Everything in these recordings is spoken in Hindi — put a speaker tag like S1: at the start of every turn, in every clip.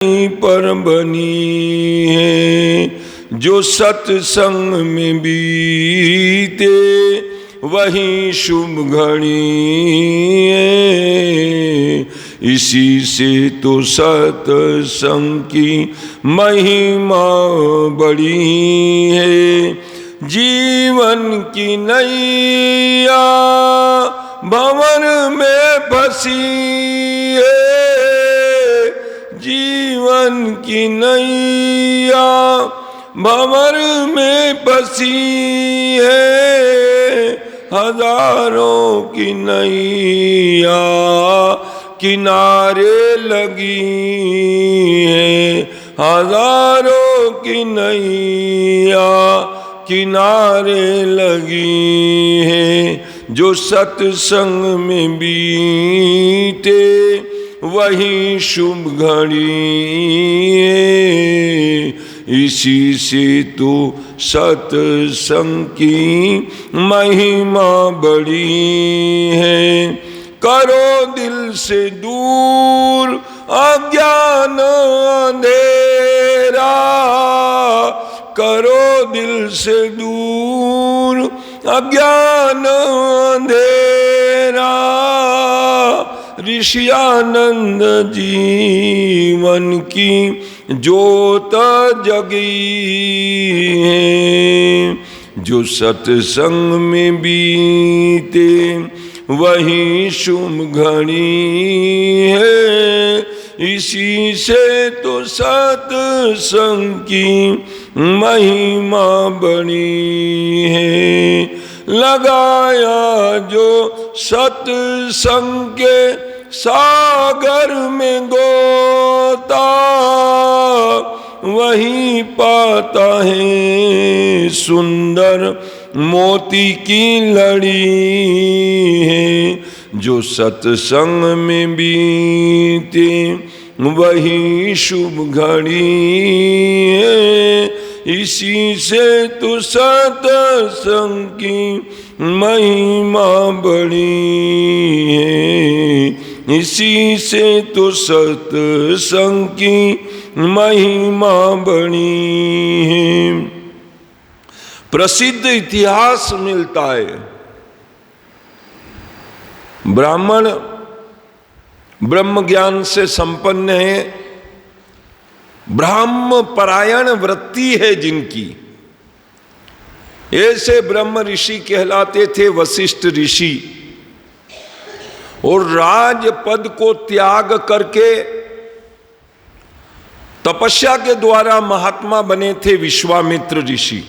S1: पर बनी है। जो सत्संग में बीते वही शुभ घड़ी है। इसी से तो सत्संग की महिमा बड़ी है। जीवन की नैया भंवर में फंसी है। जीवन की नैया भंवर में फंसी है। हजारों की नैया किनारे लगी है। हजारों की नैया किनारे लगी है। जो सत्संग में बीते वही शुभ घड़ी है। इसी से तो सत्संग की महिमा बड़ी है। करो दिल से दूर अज्ञान अंधेरा। करो दिल से दूर अज्ञान अंधेरा। ऋषियानंद जीवन की ज्योत जगी है। जो सत्संग में बीते वही शुभ घड़ी है। इसी से तो सत्संग की महिमा बड़ी है। लगाया जो सत्संग के सागर में गोता वही पाता है सुंदर मोती की लड़ी है। जो सत्संग में बीते वही शुभ घड़ी है। इसी से तो सत्संग की महिमा बड़ी है। इसी से तो सत्संग की महिमा बड़ी है। प्रसिद्ध इतिहास मिलता है। ब्राह्मण ब्रह्म ज्ञान से संपन्न है। ब्राह्म परायण वृत्ति है जिनकी, ऐसे ब्रह्म ऋषि कहलाते थे वशिष्ठ ऋषि। और राज पद को त्याग करके तपस्या के द्वारा महात्मा बने थे विश्वामित्र ऋषि।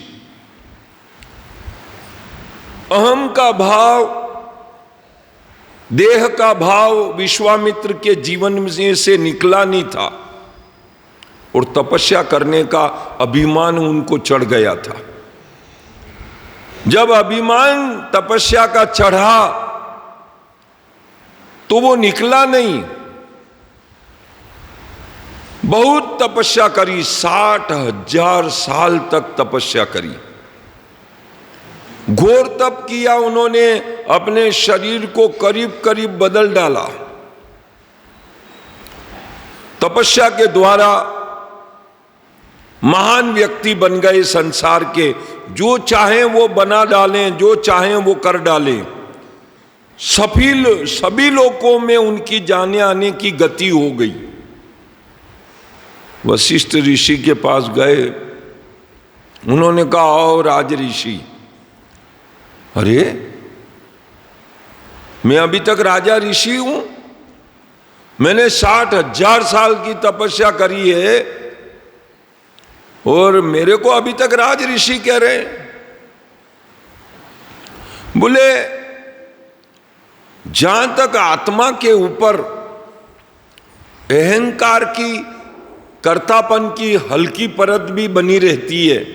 S1: अहम का भाव, देह का भाव विश्वामित्र के जीवन में से निकला नहीं था और तपस्या करने का अभिमान उनको चढ़ गया था। जब अभिमान तपस्या का चढ़ा तो वो निकला नहीं। बहुत तपस्या करी, 60,000 साल तक तपस्या करी। घोर तप किया उन्होंने, अपने शरीर को करीब करीब बदल डाला। तपस्या के द्वारा महान व्यक्ति बन गए संसार के। जो चाहें वो बना डालें, जो चाहें वो कर डालें। सभी लोकों में उनकी जाने आने की गति हो गई। वशिष्ठ ऋषि के पास गए, उन्होंने कहा आओ राज ऋषि। अरे मैं अभी तक राजा ऋषि हूं, मैंने 60,000 साल की तपस्या करी है और मेरे को अभी तक राज ऋषि कह रहे हैं। बोले जहां तक आत्मा के ऊपर अहंकार की, कर्तापन की हल्की परत भी बनी रहती है,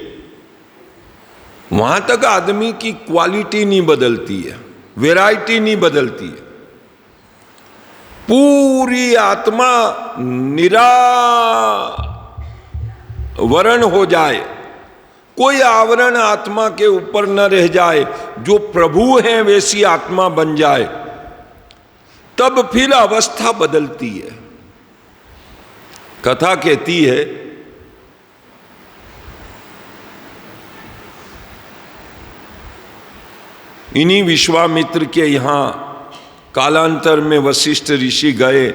S1: वहां तक आदमी की क्वालिटी नहीं बदलती है, वैरायटी नहीं बदलती है। पूरी आत्मा निरावरण हो जाए, कोई आवरण आत्मा के ऊपर न रह जाए, जो प्रभु है वैसी आत्मा बन जाए, तब फिर अवस्था बदलती है। कथा कहती है इन्हीं विश्वामित्र के यहाँ कालांतर में वशिष्ठ ऋषि गए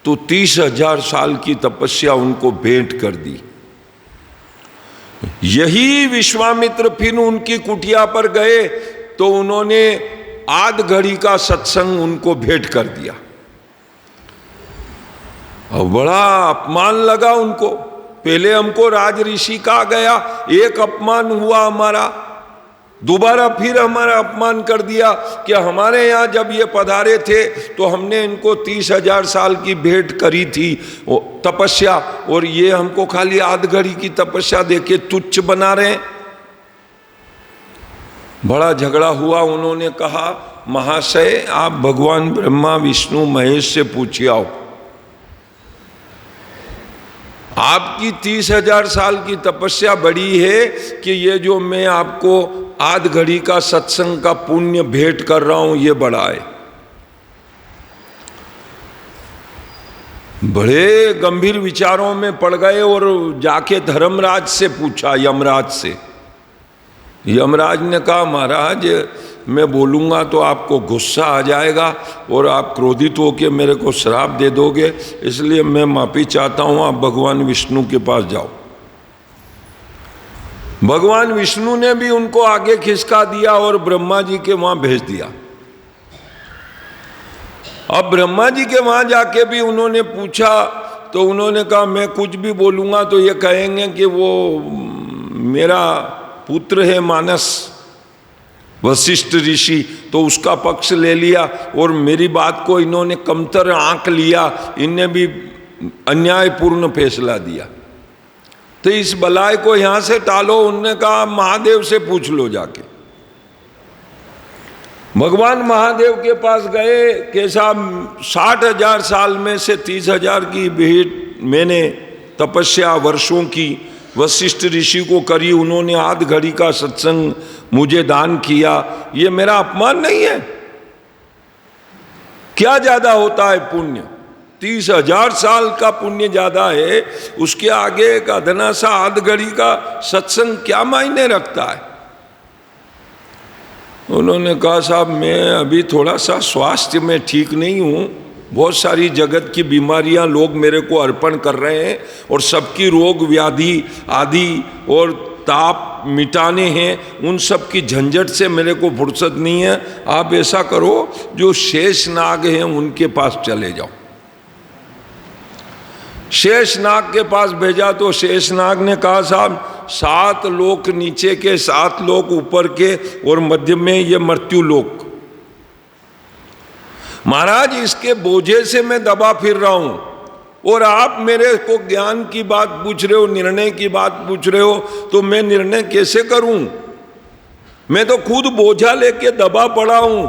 S1: तो 30,000 साल की तपस्या उनको भेंट कर दी। यही विश्वामित्र फिर उनकी कुटिया पर गए तो उन्होंने आध घड़ी का सत्संग उनको भेंट कर दिया और बड़ा अपमान लगा उनको। पहले हमको राज ऋषि कहा गया, एक अपमान हुआ हमारा, दोबारा फिर हमारा अपमान कर दिया कि हमारे यहाँ जब ये पधारे थे तो हमने इनको 30,000 साल की भेंट करी थी तपस्या, और ये हमको खाली आध घड़ी की तपस्या देके तुच्छ बना रहे हैं। बड़ा झगड़ा हुआ। उन्होंने कहा, महाशय आप भगवान ब्रह्मा विष्णु महेश से पूछिए आओ, आपकी 30,000 साल की तपस्या बड़ी है कि ये जो मैं आपको आध घड़ी का सत्संग का पुण्य भेंट कर रहा हूं ये बड़ा है। बड़े गंभीर विचारों में पड़ गए और जाके धर्मराज से पूछा, यमराज से। यमराज ने कहा, महाराज मैं बोलूँगा तो आपको गुस्सा आ जाएगा और आप क्रोधित होकर मेरे को श्राप दे दोगे, इसलिए मैं माफ़ी चाहता हूँ, आप भगवान विष्णु के पास जाओ। भगवान विष्णु ने भी उनको आगे खिसका दिया और ब्रह्मा जी के वहाँ भेज दिया। अब ब्रह्मा जी के वहाँ जाके भी उन्होंने पूछा तो उन्होंने कहा, मैं कुछ भी बोलूँगा तो ये कहेंगे कि वो मेरा पुत्र है मानस वशिष्ठ ऋषि, तो उसका पक्ष ले लिया और मेरी बात को इन्होंने कमतर आंक लिया, इनने भी अन्यायपूर्ण फैसला दिया। तो इस बलाय को यहां से टालो। उनने कहा, महादेव से पूछ लो जाके। भगवान महादेव के पास गए कि साहब 60,000 साल में से 30,000 की भेंट मैंने तपस्या वर्षों की वशिष्ठ ऋषि को करी, उन्होंने आध घड़ी का सत्संग मुझे दान किया, ये मेरा अपमान नहीं है? क्या ज्यादा होता है पुण्य? 30,000 साल का पुण्य ज्यादा है, उसके आगे एक अधना सा आध घड़ी का सत्संग क्या मायने रखता है? उन्होंने कहा, साहब मैं अभी थोड़ा सा स्वास्थ्य में ठीक नहीं हूं, बहुत सारी जगत की बीमारियां लोग मेरे को अर्पण कर रहे हैं और सबकी रोग व्याधि आदि और ताप मिटाने हैं, उन सब की झंझट से मेरे को फुर्सत नहीं है। आप ऐसा करो, जो शेष नाग हैं उनके पास चले जाओ। शेष नाग के पास भेजा तो शेष नाग ने कहा, साहब 7 लोक नीचे के, 7 लोक ऊपर के और मध्य में ये मृत्यु लोक, महाराज इसके बोझे से मैं दबा फिर रहा हूं और आप मेरे को ज्ञान की बात पूछ रहे हो, निर्णय की बात पूछ रहे हो, तो मैं निर्णय कैसे करूं? मैं तो खुद बोझा लेके दबा पड़ा हूं।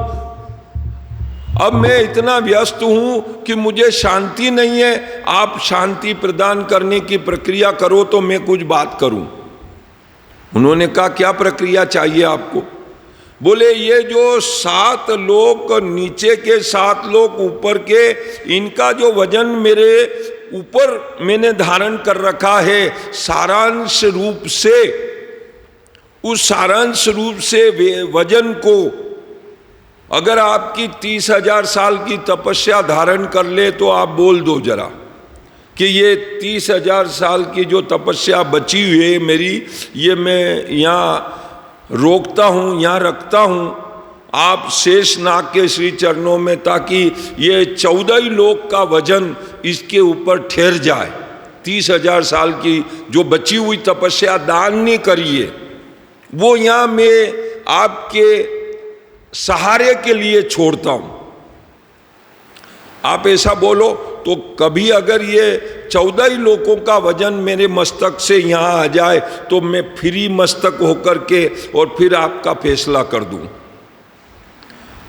S1: अब मैं इतना व्यस्त हूं कि मुझे शांति नहीं है। आप शांति प्रदान करने की प्रक्रिया करो तो मैं कुछ बात करूं। उन्होंने कहा, क्या प्रक्रिया चाहिए आपको? बोले, ये जो 7 लोक नीचे के 7 लोक ऊपर के, इनका जो वजन मेरे ऊपर मैंने धारण कर रखा है सारांश रूप से, उस सारांश रूप से वजन को अगर आपकी 30,000 साल की तपस्या धारण कर ले तो आप बोल दो जरा कि ये 30,000 साल की जो तपस्या बची हुई है मेरी, ये मैं यहाँ रोकता हूं, यहां रखता हूं आप शेष नाग के श्री चरणों में, ताकि ये 14 ही लोक का वजन इसके ऊपर ठहर जाए। 30,000 साल की जो बची हुई तपस्या दान नहीं करिए, वो यहां मैं आपके सहारे के लिए छोड़ता हूं। आप ऐसा बोलो तो कभी अगर ये 14 ही लोगों का वजन मेरे मस्तक से यहाँ आ जाए तो मैं फ्री मस्तक होकर के और फिर आपका फैसला कर दूं।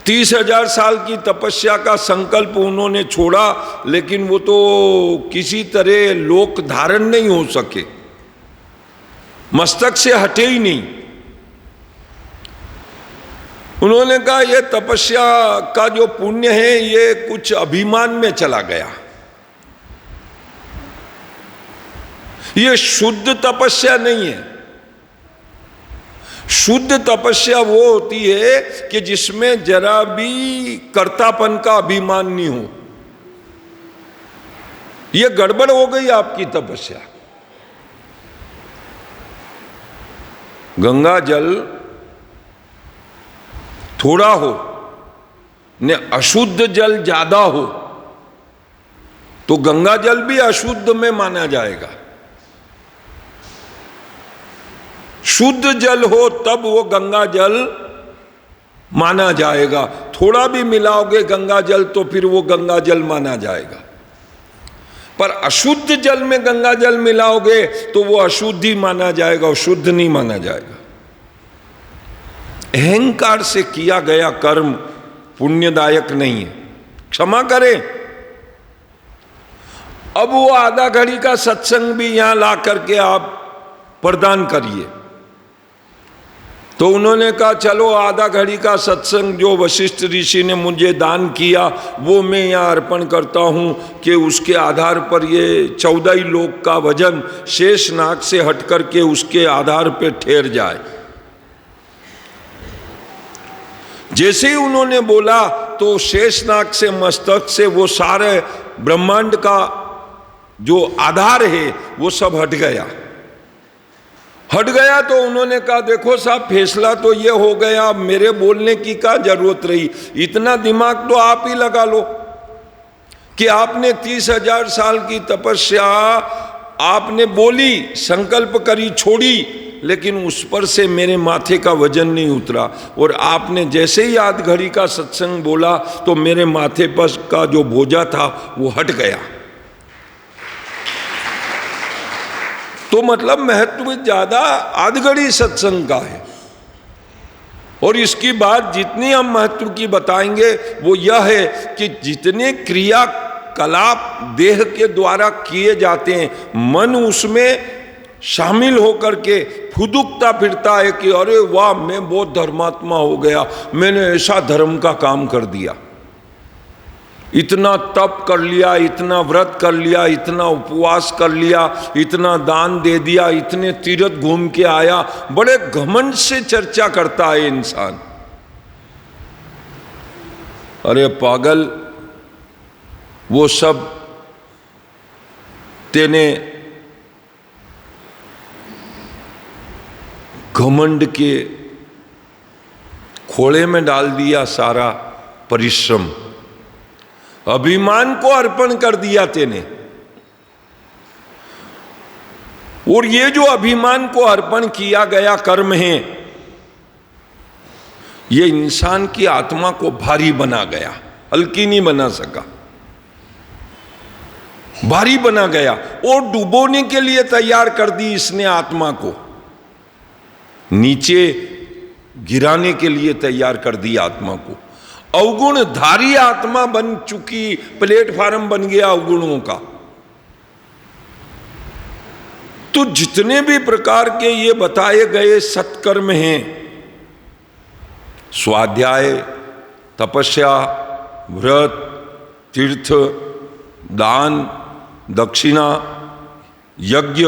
S1: 30,000 साल की तपस्या का संकल्प उन्होंने छोड़ा, लेकिन वो तो किसी तरह लोक धारण नहीं हो सके, मस्तक से हटे ही नहीं। उन्होंने कहा, यह तपस्या का जो पुण्य है ये कुछ अभिमान में चला गया। ये शुद्ध तपस्या नहीं है। शुद्ध तपस्या वो होती है कि जिसमें जरा भी कर्तापन का अभिमान नहीं हो। ये गड़बड़ हो गई आपकी तपस्या। गंगा जल थोड़ा हो ने अशुद्ध जल ज्यादा हो तो गंगा जल भी अशुद्ध में माना जाएगा। शुद्ध जल हो तब वो गंगा जल माना जाएगा। थोड़ा भी मिलाओगे गंगा जल तो फिर वो गंगा जल माना जाएगा। पर अशुद्ध जल में गंगा जल मिलाओगे तो वो अशुद्ध ही माना जाएगा, शुद्ध नहीं माना जाएगा। अहंकार से किया गया कर्म पुण्यदायक नहीं है। क्षमा करें। अब वो आधा घड़ी का सत्संग भी यहां ला करके आप प्रदान करिए। तो उन्होंने कहा चलो आधा घड़ी का सत्संग जो वशिष्ठ ऋषि ने मुझे दान किया वो मैं यहाँ अर्पण करता हूँ कि उसके आधार पर ये 14 ही लोक का वजन शेष नाग से हट करके उसके आधार पे ठहर जाए। जैसे ही उन्होंने बोला तो शेषनाग से मस्तक से वो सारे ब्रह्मांड का जो आधार है वो सब हट गया। तो उन्होंने कहा देखो साहब फैसला तो ये हो गया, मेरे बोलने की क्या जरूरत रही। इतना दिमाग तो आप ही लगा लो कि आपने 30,000 साल की तपस्या आपने बोली, संकल्प करी, छोड़ी, लेकिन उस पर से मेरे माथे का वजन नहीं उतरा। और आपने जैसे ही आध घड़ी का सत्संग बोला तो मेरे माथे पर का जो बोझा था वो हट गया। तो मतलब महत्व ज्यादा आध घड़ी सत्संग का है। और इसकी बात जितनी हम महत्व की बताएंगे वो यह है कि जितने क्रियाकलाप देह के द्वारा किए जाते हैं, मन उसमें शामिल होकर के फुदुकता फिरता है कि अरे वाह मैं बहुत धर्मात्मा हो गया, मैंने ऐसा धर्म का काम कर दिया, इतना तप कर लिया, इतना व्रत कर लिया, इतना उपवास कर लिया, इतना दान दे दिया, इतने तीर्थ घूम के आया। बड़े घमंड से चर्चा करता है इंसान। अरे पागल, वो सब तेने घमंड के खोले में डाल दिया सारा परिश्रम, अभिमान को अर्पण कर दिया तेने। और ये जो अभिमान को अर्पण किया गया कर्म है, ये इंसान की आत्मा को भारी बना गया, हल्की नहीं बना सका, भारी बना गया। और डुबोने के लिए तैयार कर दी इसने आत्मा को, नीचे गिराने के लिए तैयार कर दी आत्मा को। अवगुण धारी आत्मा बन चुकी, प्लेटफार्म बन गया अवगुणों का। तो जितने भी प्रकार के ये बताए गए सत्कर्म हैं, स्वाध्याय, तपस्या, व्रत, तीर्थ, दान, दक्षिणा, यज्ञ,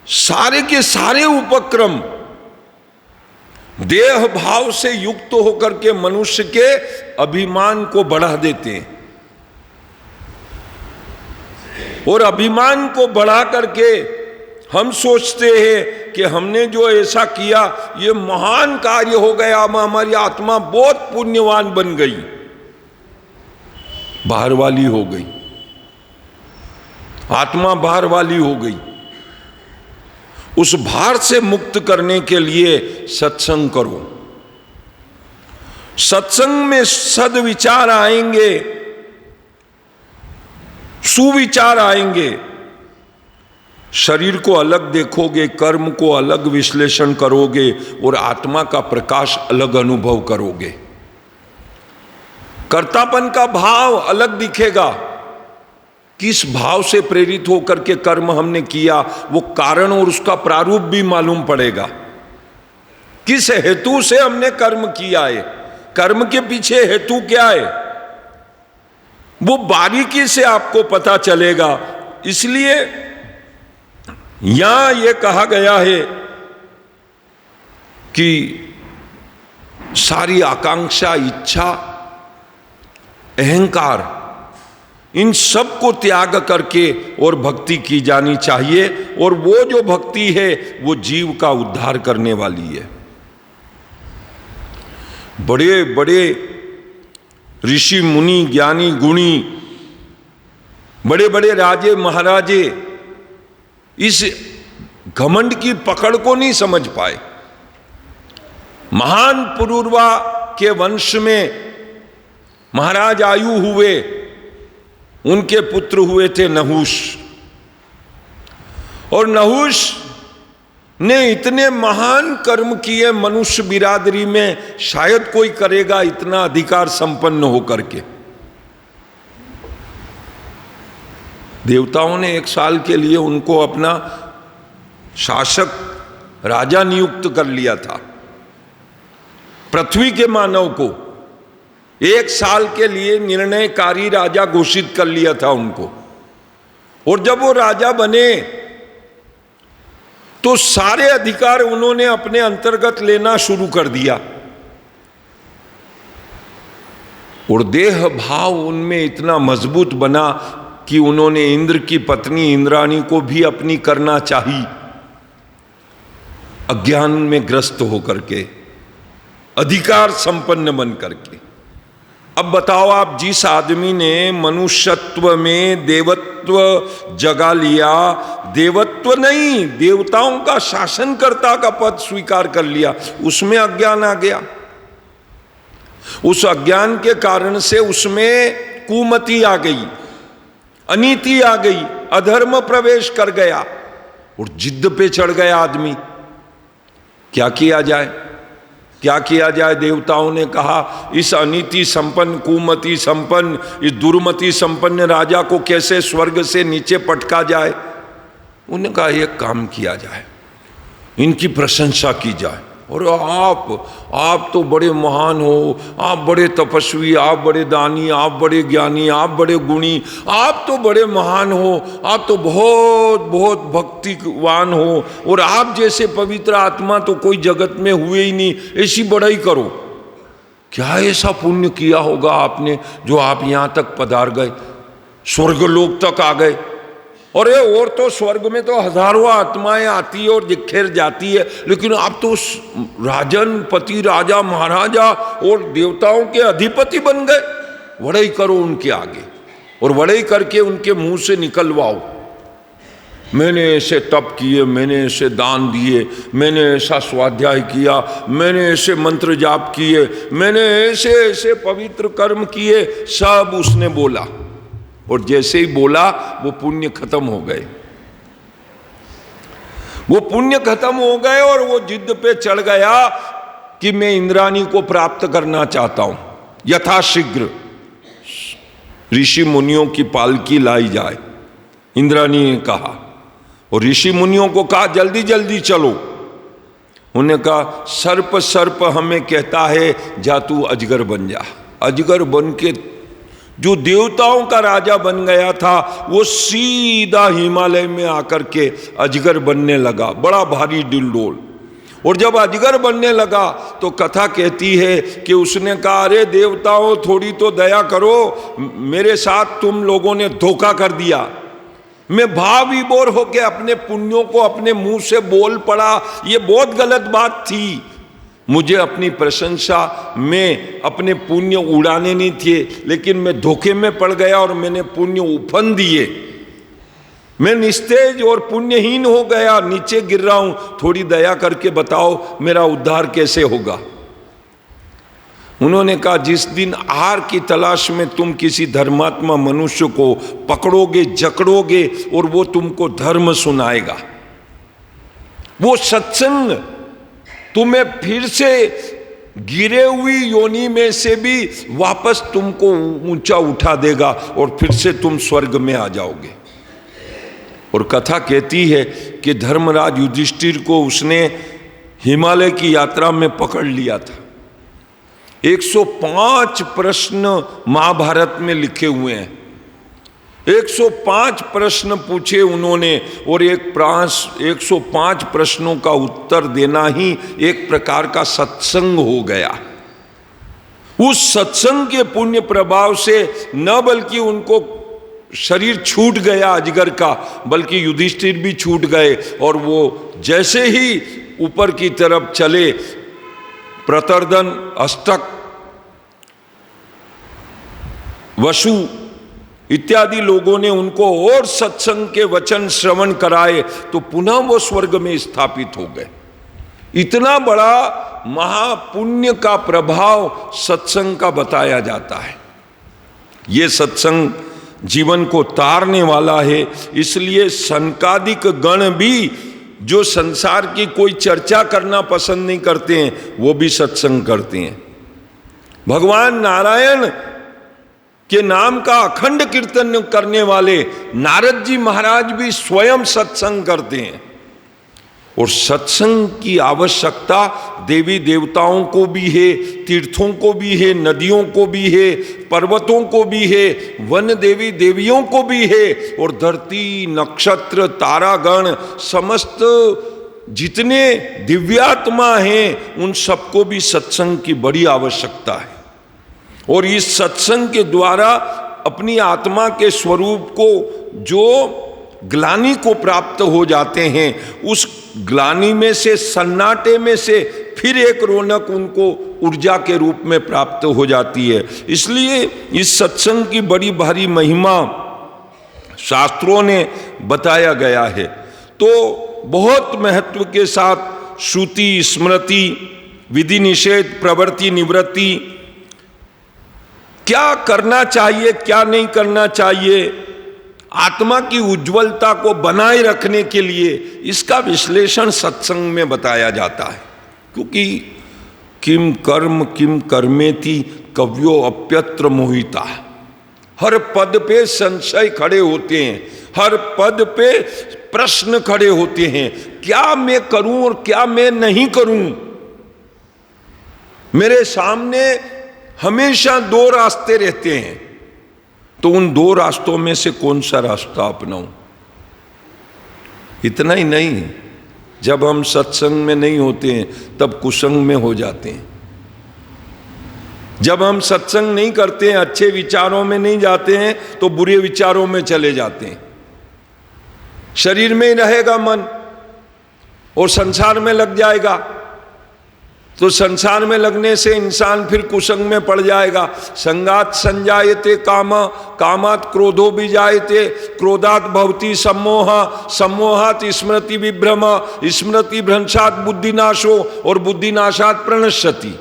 S1: सारे के सारे उपक्रम देह भाव से युक्त होकर के मनुष्य के अभिमान को बढ़ा देते हैं। और अभिमान को बढ़ा करके हम सोचते हैं कि हमने जो ऐसा किया ये महान कार्य हो गया, हमारी आत्मा बहुत पुण्यवान बन गई, बाहर वाली हो गई, आत्मा बाहर वाली हो गई। उस भार से मुक्त करने के लिए सत्संग करो। सत्संग में सद्विचार आएंगे, सुविचार आएंगे। शरीर को अलग देखोगे, कर्म को अलग विश्लेषण करोगे और आत्मा का प्रकाश अलग अनुभव करोगे। कर्तापन का भाव अलग दिखेगा। किस भाव से प्रेरित होकर के कर्म हमने किया, वो कारण और उसका प्रारूप भी मालूम पड़ेगा। किस हेतु से हमने कर्म किया है, कर्म के पीछे हेतु क्या है, वो बारीकी से आपको पता चलेगा। इसलिए यहां यह कहा गया है कि सारी आकांक्षा, इच्छा, अहंकार, इन सब को त्याग करके और भक्ति की जानी चाहिए। और वो जो भक्ति है वो जीव का उद्धार करने वाली है। बड़े बड़े ऋषि मुनि, ज्ञानी गुणी, बड़े बड़े राजे महाराजे इस घमंड की पकड़ को नहीं समझ पाए। महान पुरूरवा के वंश में महाराज आयु हुए, उनके पुत्र हुए थे नहुष। और नहुष ने इतने महान कर्म किए, मनुष्य बिरादरी में शायद कोई करेगा इतना अधिकार संपन्न होकर के। देवताओं ने 1 साल के लिए उनको अपना शासक, राजा नियुक्त कर लिया था। पृथ्वी के मानव को 1 साल के लिए निर्णयकारी राजा घोषित कर लिया था उनको। और जब वो राजा बने तो सारे अधिकार उन्होंने अपने अंतर्गत लेना शुरू कर दिया। और देह भाव उनमें इतना मजबूत बना कि उन्होंने इंद्र की पत्नी इंद्राणी को भी अपनी करना चाहिए, अज्ञान में ग्रस्त होकर के, अधिकार संपन्न बन करके। अब बताओ, आप जिस आदमी ने मनुष्यत्व में देवत्व जगा लिया, देवत्व नहीं देवताओं का शासनकर्ता का पद स्वीकार कर लिया, उसमें अज्ञान आ गया। उस अज्ञान के कारण से उसमें कुमति आ गई, अनीति आ गई, अधर्म प्रवेश कर गया और जिद्द पे चढ़ गया आदमी। क्या किया जाए, क्या किया जाए? देवताओं ने कहा इस अनीति संपन्न, कुमति संपन्न, इस दुर्मति संपन्न राजा को कैसे स्वर्ग से नीचे पटका जाए। उन्होंने कहा एक काम किया जाए, इनकी प्रशंसा की जाए। और आप तो बड़े महान हो, आप बड़े तपस्वी, आप बड़े दानी, आप बड़े ज्ञानी, आप बड़े गुणी, आप तो बड़े महान हो, आप तो बहुत बहुत भक्तिवान हो, और आप जैसे पवित्र आत्मा तो कोई जगत में हुए ही नहीं, ऐसी बड़ाई करो। क्या ऐसा पुण्य किया होगा आपने जो आप यहाँ तक पधार गए, स्वर्गलोक तक आ गए? और तो स्वर्ग में तो हजारों आत्माएं आती है और दिखेर जाती है, लेकिन आप तो राजन, पति, राजा, महाराजा और देवताओं के अधिपति बन गए। वड़ई करो उनके आगे और वड़ई करके उनके मुंह से निकलवाओ, मैंने ऐसे तप किए, मैंने ऐसे दान दिए, मैंने ऐसा स्वाध्याय किया, मैंने ऐसे मंत्र जाप किए, मैंने ऐसे ऐसे पवित्र कर्म किए, सब उसने बोला। और जैसे ही बोला वो पुण्य खत्म हो गए, वो पुण्य खत्म हो गए और वो जिद पे चढ़ गया कि मैं इंद्राणी को प्राप्त करना चाहता हूं, यथाशीघ्र ऋषि मुनियों की पालकी लाई जाए। इंद्राणी ने कहा और ऋषि मुनियों को कहा जल्दी जल्दी चलो। उन्होंने कहा सर्प सर्प हमें कहता है जा तू अजगर बन जा। अजगर बन के जो देवताओं का राजा बन गया था वो सीधा हिमालय में आकर के अजगर बनने लगा, बड़ा भारी डिलडोल। और जब अजगर बनने लगा तो कथा कहती है कि उसने कहा अरे देवताओं थोड़ी तो दया करो, मेरे साथ तुम लोगों ने धोखा कर दिया। मैं भाव विभोर होकर अपने पुण्यों को अपने मुंह से बोल पड़ा, ये बहुत गलत बात थी। मुझे अपनी प्रशंसा में अपने पुण्य उड़ाने नहीं थे, लेकिन मैं धोखे में पड़ गया और मैंने पुण्य उफन दिए। मैं निस्तेज और पुण्यहीन हो गया, नीचे गिर रहा हूं, थोड़ी दया करके बताओ मेरा उद्धार कैसे होगा। उन्होंने कहा जिस दिन आहार की तलाश में तुम किसी धर्मात्मा मनुष्य को पकड़ोगे, जकड़ोगे और वो तुमको धर्म सुनाएगा, वो सत्संग तुम्हें फिर से गिरे हुई योनि में से भी वापस तुमको ऊंचा उठा देगा और फिर से तुम स्वर्ग में आ जाओगे। और कथा कहती है कि धर्मराज युधिष्ठिर को उसने हिमालय की यात्रा में पकड़ लिया था। 105 प्रश्न महाभारत में लिखे हुए हैं। 105 प्रश्न पूछे उन्होंने, और 105 प्रश्नों का उत्तर देना ही एक प्रकार का सत्संग हो गया। उस सत्संग के पुण्य प्रभाव से न बल्कि उनको शरीर छूट गया अजगर का, बल्कि युधिष्ठिर भी छूट गए, और वो जैसे ही ऊपर की तरफ चले, प्रतर्दन, अष्टक, वसु इत्यादि लोगों ने उनको और सत्संग के वचन श्रवण कराए, तो पुनः वो स्वर्ग में स्थापित हो गए। इतना बड़ा महापुण्य का प्रभाव सत्संग का बताया जाता है। ये सत्संग जीवन को तारने वाला है। इसलिए सनकादिक गण भी जो संसार की कोई चर्चा करना पसंद नहीं करते हैं, वो भी सत्संग करते हैं। भगवान नारायण के नाम का अखंड कीर्तन करने वाले नारद जी महाराज भी स्वयं सत्संग करते हैं। और सत्संग की आवश्यकता देवी देवताओं को भी है, तीर्थों को भी है, नदियों को भी है, पर्वतों को भी है, वन देवी देवियों को भी है, और धरती, नक्षत्र, तारागण, समस्त जितने दिव्यात्मा हैं उन सबको भी सत्संग की बड़ी आवश्यकता है। और इस सत्संग के द्वारा अपनी आत्मा के स्वरूप को, जो ग्लानि को प्राप्त हो जाते हैं, उस ग्लानि में से, सन्नाटे में से फिर एक रौनक उनको ऊर्जा के रूप में प्राप्त हो जाती है। इसलिए इस सत्संग की बड़ी भारी महिमा शास्त्रों ने बताया गया है। तो बहुत महत्व के साथ श्रुति, स्मृति, विधि निषेध, प्रवृत्ति निवृत्ति, क्या करना चाहिए, क्या नहीं करना चाहिए, आत्मा की उज्ज्वलता को बनाए रखने के लिए इसका विश्लेषण सत्संग में बताया जाता है। क्योंकि किम कर्म किम कर्मेति कव्यो अप्यत्र मोहिता, हर पद पे संशय खड़े होते हैं, हर पद पे प्रश्न खड़े होते हैं, क्या मैं करूं और क्या मैं नहीं करूं। मेरे सामने हमेशा दो रास्ते रहते हैं, तो उन दो रास्तों में से कौन सा रास्ता अपनाऊं। इतना ही नहीं, जब हम सत्संग में नहीं होते हैं तब कुसंग में हो जाते हैं। जब हम सत्संग नहीं करते हैं, अच्छे विचारों में नहीं जाते हैं, तो बुरे विचारों में चले जाते हैं। शरीर में ही रहेगा मन और संसार में लग जाएगा, तो संसार में लगने से इंसान फिर कुसंग में पड़ जाएगा। संगात संजायते काम, कामात क्रोधो भी जायते, क्रोधात भवति सम्मोह, सम्मोहात स्मृति विभ्रम, स्मृति भ्रंशात बुद्धिनाशो, और बुद्धिनाशात प्रणश्यति।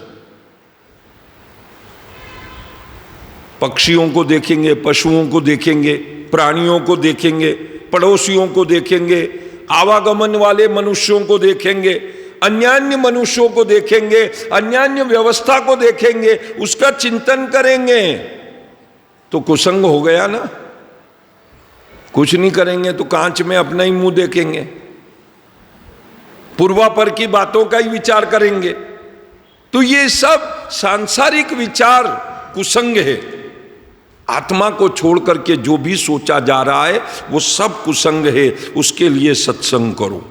S1: पक्षियों को देखेंगे, पशुओं को देखेंगे, प्राणियों को देखेंगे, पड़ोसियों को देखेंगे, आवागमन वाले मनुष्यों को देखेंगे, अन्यान्य मनुष्यों को देखेंगे, अन्यान्य व्यवस्था को देखेंगे, उसका चिंतन करेंगे, तो कुसंग हो गया ना। कुछ नहीं करेंगे तो कांच में अपना ही मुंह देखेंगे, पूर्वापर की बातों का ही विचार करेंगे। तो ये सब सांसारिक विचार कुसंग है। आत्मा को छोड़ करके जो भी सोचा जा रहा है वो सब कुसंग है। उसके लिए सत्संग करो,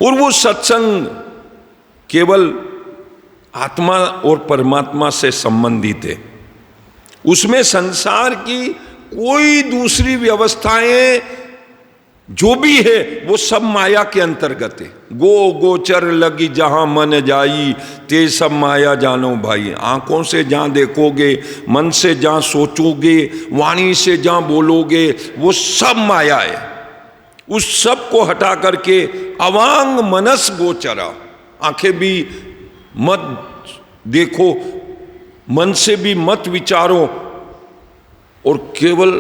S1: और वो सत्संग केवल आत्मा और परमात्मा से संबंधित है। उसमें संसार की कोई दूसरी व्यवस्थाएं जो भी है वो सब माया के अंतर्गत है। गो गोचर लगी जहां मन जाई, ते सब माया जानो भाई। आंखों से जहां देखोगे, मन से जहां सोचोगे, वाणी से जहां बोलोगे, वो सब माया है। उस सब को हटा करके अवांग मनस गोचरा, आंखें भी मत देखो, मन से भी मत विचारो, और केवल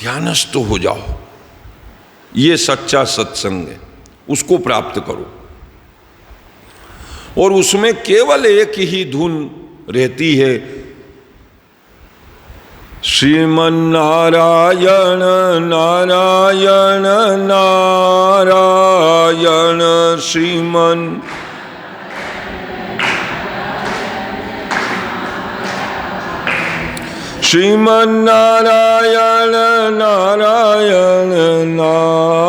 S1: ध्यानस्थ हो जाओ। ये सच्चा सत्संग है, उसको प्राप्त करो। और उसमें केवल एक ही धुन रहती है, श्रीमन नारायण नारायण नारायण श्रीमन। श्रीमन्नारायण नारायण नारायण।